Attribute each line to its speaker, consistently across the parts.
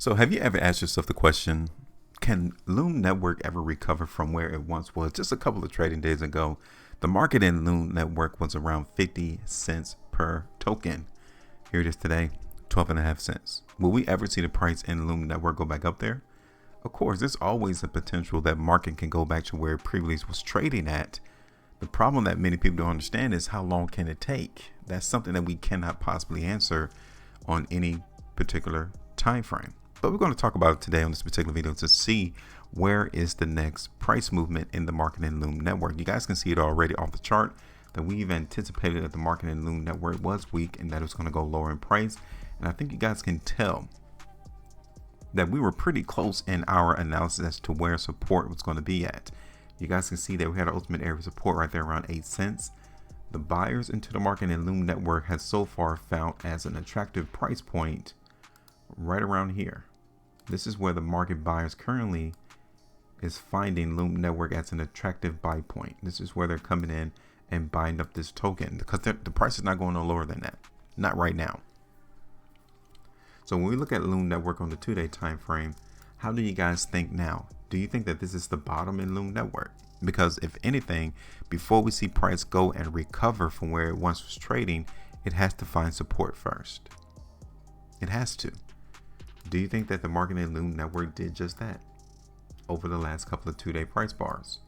Speaker 1: So have you ever asked yourself the question, can Loom Network ever recover from where it once was? Just a couple of trading days ago, the market in Loom Network was around 50 cents per token. Here it is today, 12.5 cents. Will we ever see the price in Loom Network go back up there? Of course, there's always a potential that market can go back to where it previously was trading at. The problem that many people don't understand is how long can it take? That's something that we cannot possibly answer on any particular time frame. But we're going to talk about it today on this particular video to see where is the next price movement in the market in Loom Network. You guys can see it already off the chart that we've anticipated that the market in Loom Network was weak and that it's going to go lower in price. And I think you guys can tell that we were pretty close in our analysis as to where support was going to be at. You guys can see that we had an ultimate area of support right there around 8 cents. The buyers into the market in Loom Network has so far found as an attractive price point right around here. This is where the market buyers currently is finding Loom Network as an attractive buy point. This is where they're coming in and buying up this token because the price is not going no lower than that. Not right now. So when we look at Loom Network on the 2-day time frame, how do you guys think now? Do you think that this is the bottom in Loom Network? Because if anything, before we see price go and recover from where it once was trading, it has to find support first. It has to. Do you think that the market in Loom Network did just that over the last couple of 2-day price bars?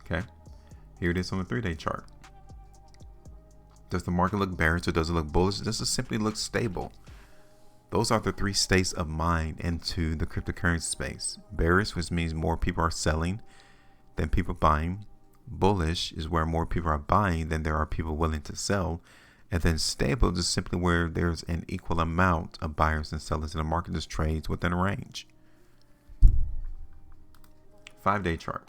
Speaker 1: Okay, here it is on the 3-day chart. Does the market look bearish or does it look bullish? Does it simply look stable? Those are the 3 states of mind into the cryptocurrency space. Bearish, which means more people are selling than people buying. Bullish is where more people are buying than there are people willing to sell. And then stable is simply where there's an equal amount of buyers and sellers and the market just trades within a range. 5-day chart.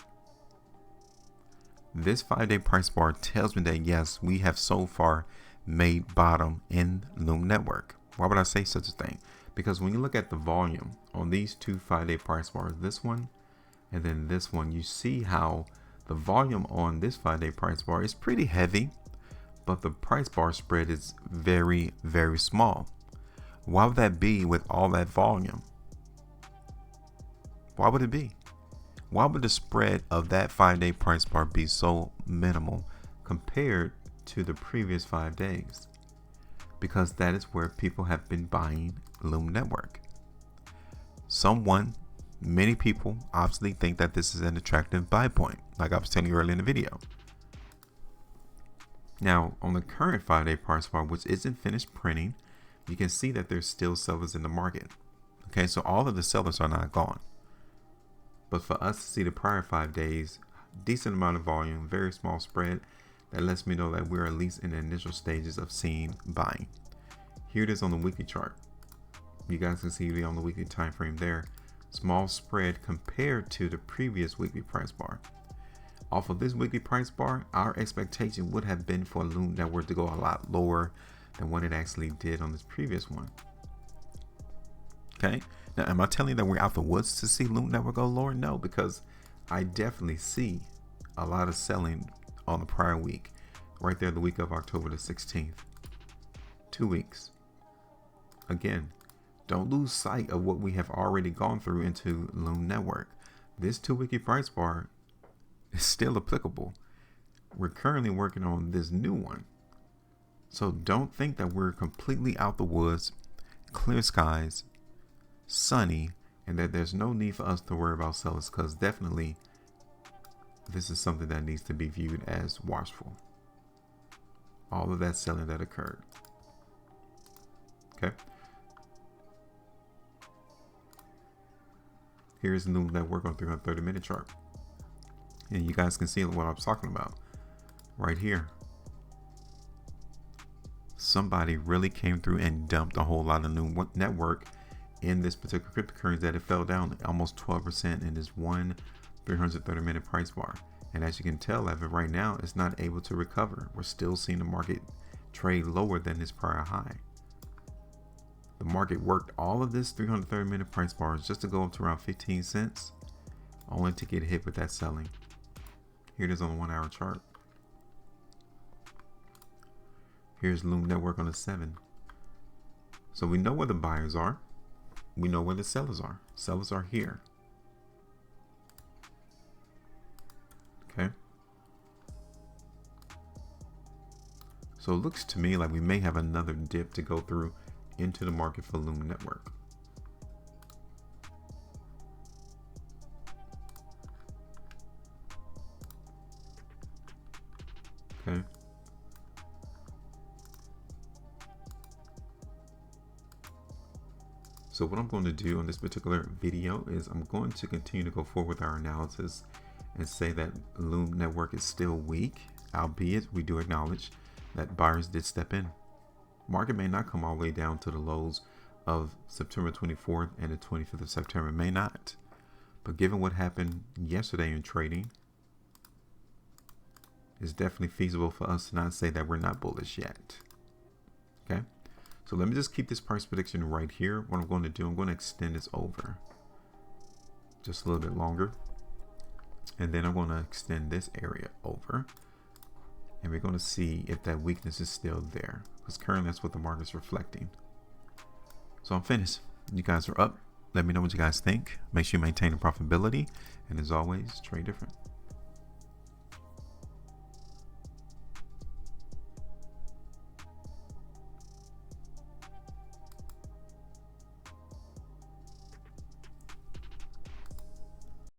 Speaker 1: This 5-day price bar tells me that yes, we have so far made bottom in Loom Network. Why would I say such a thing? Because when you look at the volume on these 2 5-day price bars, this one and then this one, you see how the volume on this 5-day price bar is pretty heavy, but the price bar spread is very, very small. Why would that be with all that volume? Why would it be? Why would the spread of that 5-day price bar be so minimal compared to the previous 5 days? Because that is where people have been buying Loom Network. Many people obviously think that this is an attractive buy point, like I was telling you earlier in the video. Now, on the current 5-day price bar, which isn't finished printing, you can see that there's still sellers in the market. Okay, so all of the sellers are not gone. But for us to see the prior 5 days, decent amount of volume, very small spread, that lets me know that we're at least in the initial stages of seeing buying. Here it is on the weekly chart. You guys can see it on the weekly time frame there. Small spread compared to the previous weekly price bar. Off of this weekly price bar, our expectation would have been for Loom Network to go a lot lower than what it actually did on this previous one. Okay, now am I telling you that we're out the woods to see Loom Network go lower? No, because I definitely see a lot of selling on the prior week, right there the week of October the 16th. 2 weeks. Again, don't lose sight of what we have already gone through into Loom Network. This 2-weekly price bar is still applicable. We're currently working on this new one. So don't think that we're completely out the woods, clear skies, sunny, and that there's no need for us to worry about sellers, because definitely this is something that needs to be viewed as watchful. All of that selling that occurred. Okay. Here's the Loom Network on 330-minute chart. And you guys can see what I'm talking about right here. Somebody really came through and dumped a whole lot of Loom Network in this particular cryptocurrency that it fell down almost 12% in this one 330-minute price bar. And as you can tell, as of right now, it's not able to recover. We're still seeing the market trade lower than its prior high. The market worked all of this 330-minute price bars just to go up to around 15 cents, only to get hit with that selling. Here it is on the 1-hour chart. Here's Loom Network on the 7. So we know where the buyers are. We know where the sellers are. Sellers are here. Okay. So it looks to me like we may have another dip to go through into the market for Loom Network. Okay. So what I'm going to do on this particular video is I'm going to continue to go forward with our analysis and say that Loom Network is still weak, albeit we do acknowledge that buyers did step in. Market may not come all the way down to the lows of September 24th and the 25th of September, may not. But given what happened yesterday in trading, it's definitely feasible for us to not say that we're not bullish yet. Okay. So let me just keep this price prediction right here. What I'm going to do, I'm going to extend this over just a little bit longer. And then I'm going to extend this area over. And we're going to see if that weakness is still there. Because currently that's what the market's reflecting. So I'm finished. You guys are up. Let me know what you guys think. Make sure you maintain the profitability. And as always, trade different.